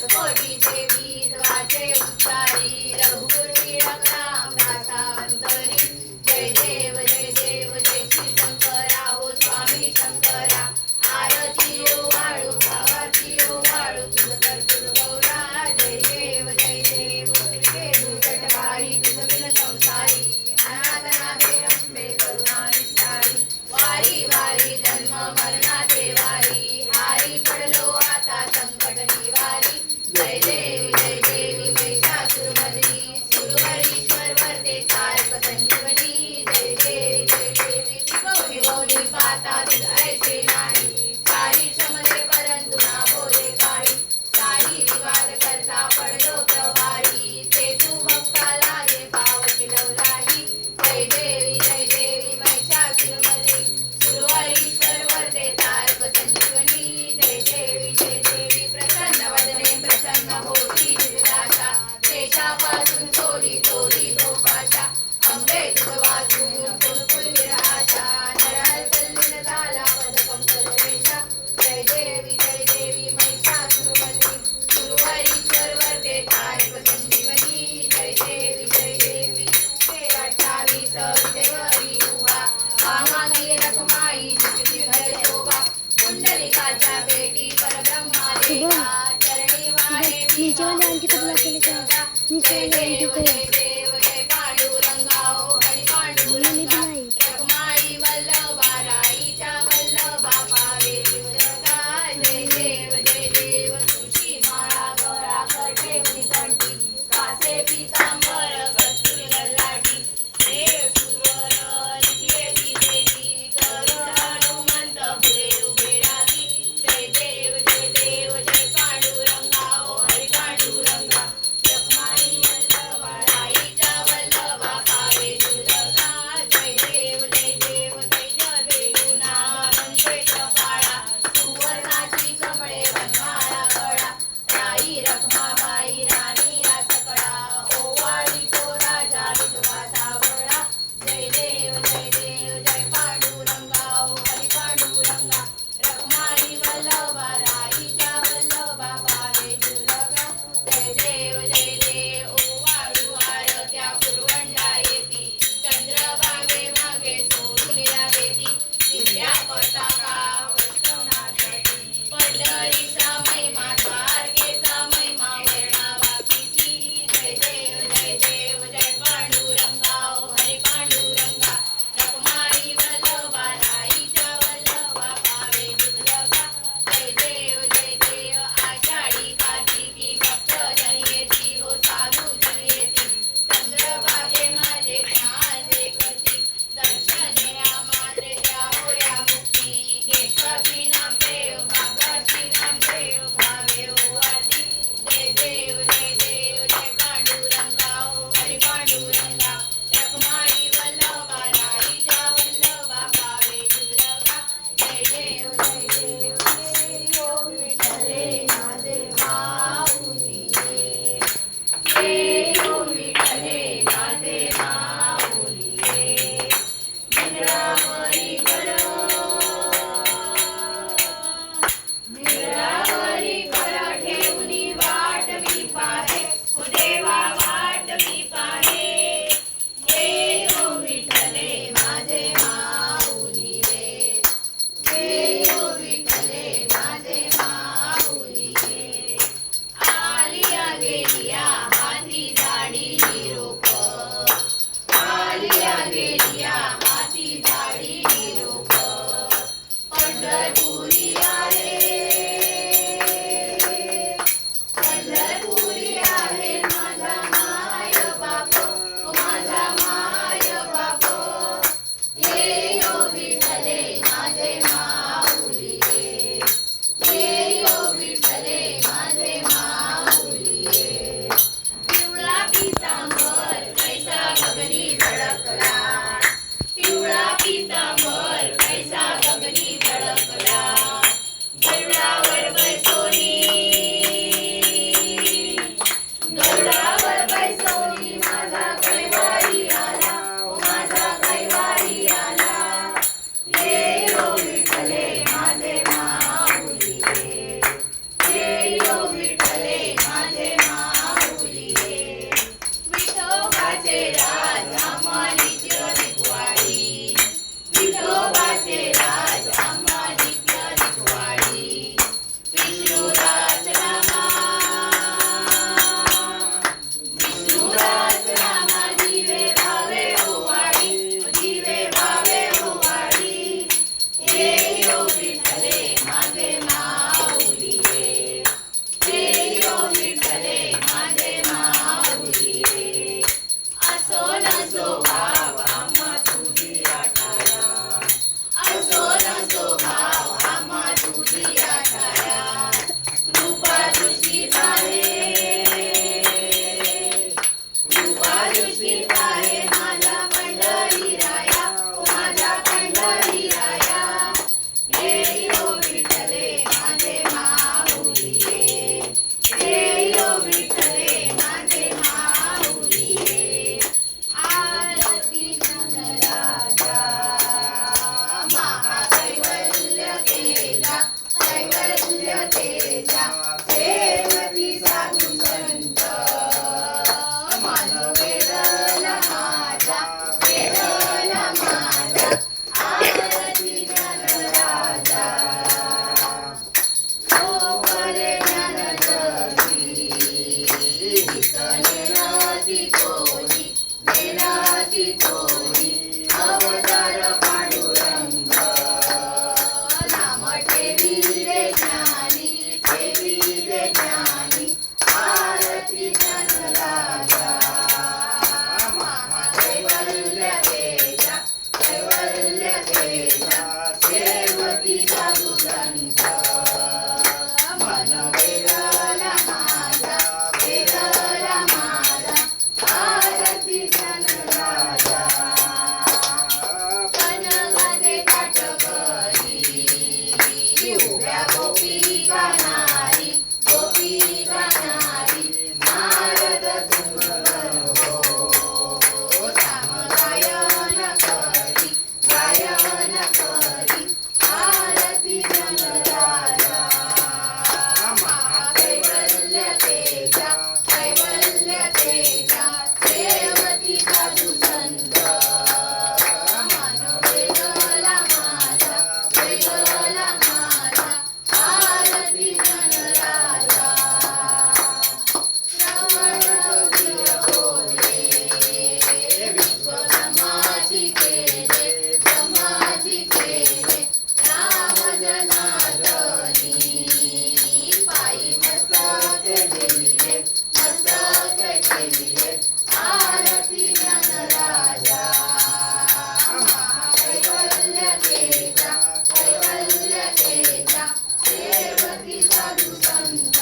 शतकोटी देवी वाचे उच्चारी रघुकुल टिळक रामदासा अंतरी जय देव जय श्री शंकरा हो स्वामी शंकरा आरती वाळू भावाची वाळू तुझ कर्पूर गौरा जय देव तुझे दुर्जटवारी तुझ बिन संसारी अनाथनाथे रंबे करुणा निष्ठारी वारी वारी जन्म मरणाचे वारी हारी पडलो आता संकट निवारी जय देवी महिषासुरमर्दिनी सुरवरीश्वर वरदे तारक संजीवनी जय देवी विभवनी पाता तुझ ऐसे नाही सारी क्षमते परंतु ना बोले काही सारी विवाद करता पडलो प्रवाही ते तू भक्ताला हे पावती लवलाही जय देवी महिषासुरमर्दिनी सुरवरीश्वर वरदे तारक संजीवनी जय देवी प्रसन्न वदने प्रसन्न होती निर्दाशा शेषापासून सोडी तोडी गोपाशा अंबे तुझ वाचून कुलकुल विरहाशा नरहर तल्लीन झाला पदकं सर्वेशा जय देवी महिषासुरमर्दिनी सुरवरीश्वर वरदे तारक संजीवनी जय देवी हे 28 विजेवरी उभा वामांगी रखमाई जिची घर शोभा कुंडलिकाच्या बेटी परब्रह्मा देवा चरणी वाहे नीचे वाले आंटी को बुला के लेके आओ नीचे वाले आंटी को जय पांडुरंगा हो हरि पांडुरंगा रखमाई वल्लभा राईच्या वल्लभा पावे जीवरंगा जय देव तुळशी माळा गळा ठेवली कंठी कासे पितांबर कस्तुरी ललाटी देव सुरवर नित्येती देवी गरुड हनुमंत पुढे उभे राही जय देव जय पांडुरंगा हो हरि पांडुरंगा रखमाई वल्लभा राई पाहिजे आरती ज्ञानराजा कैवल्यतेचा कैवल्यतेचा सेवकी साधू संत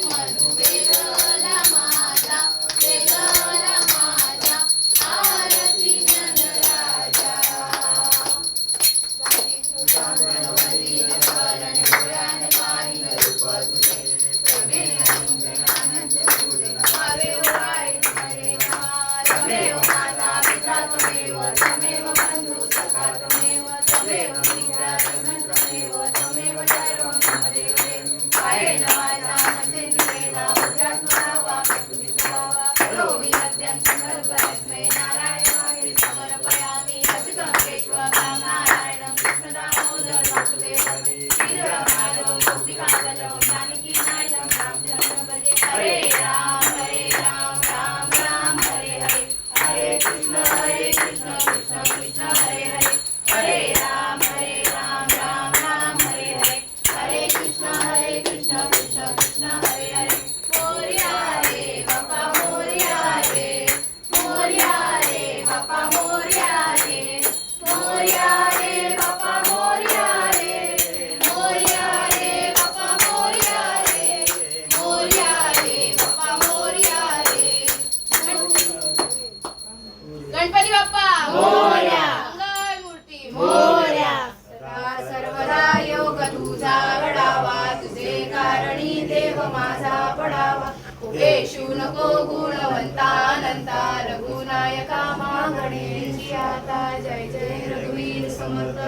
मनु वेगळा माझा वेगळा माझा आरती ज्ञानराजा गणपती स्मरण डोळ्याने पाहिन रूप तुझे प्रमेय आनंद तुझे नमावे ओवाळे हरे नमः त्वमेव माता पिता त्वमेव त्वमेव बंधु सखा त्वमेव त्वमेव मित्रा त्वमेव त्वमेव सर्वं मम देवे कायेन वाचा मनसेन्द्रियेण बुद्ध्यात्मना वा प्रकृति स्वभावा करोमि यज्ञं संकल्पयस्मै नारायणाय समर्पयामि अच्युतं केशवं नारायणं कृष्णदामोदरं वासुदेवं श्रीधरं माधवं गोपिकावल्लभं जानकीनाथं रामचन्द्रं भजे हरे राम राम राम हरे हरे हरे कृष्ण कृष्ण कृष्ण हरे हरे हरे राम राम राम हरे हरे हरे कृष्ण कृष्ण कृष्ण हरे हरे मोरया रे बाप्पा मोरया रे बाप्पा मोरया रे मोरया रे बाप्पा मोरया रे मोरया रे बाप्पा मोरया रे मोरया रे बाप्पा मोरया रे गणपती बाप्पा मोरया मंगल मूर्ती मोरया सदा सर्वदा योग तुझा घडावा तुझे कारणी देव माझा पडावा उभेशू नको गुणवंता अनंता रघुनायका मागणेची आता जय जय रघुवीर समर्थ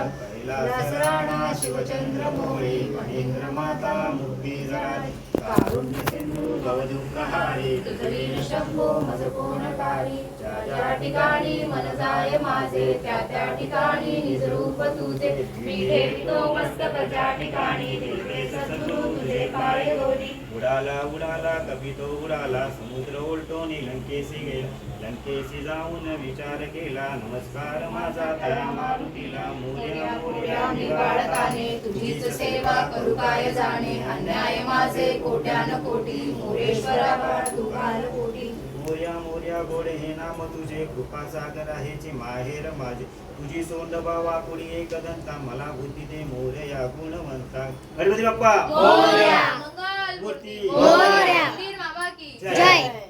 कैलासराणा शिवचंद्र मोळे महेंद्र माता मुक्ती जाणे कारुण्य सिंधू भवदुःखहारी तुझवीर शंभो मज कोण काळी ज्या ज्या ठिकाणी मन जाय माझे त्या त्या ठिकाणी निज रूप तुझे मी ठेवितो मस्तक ज्या ठिकाणी दिले सद्गुरु तुझे पाय गोरी उडाला उडाला कभी तो उडाला समुद्र उलटोनी लंकेशी गेला लंकेशी जाऊन विचार केला नमस्कार माझा त्या मारुतीला मोरया मोरया बाळकाने तुझीच सेवा करू काय जाणे अन्याय माझे कोट्यान कोटी मोरेश्वरा बाळ तू घाल कोटी मोरया मोरया गोड हे नाम तुझे कृपा सागर आहेचे माहेर माझे तुझी सोंडबा वाकुडी एक दंता मला बुद्धी दे मोरया गुणवंता गणपती बाप्पा मोरया मंगल मूर्ती मोरया. वीर मामा की जय. जय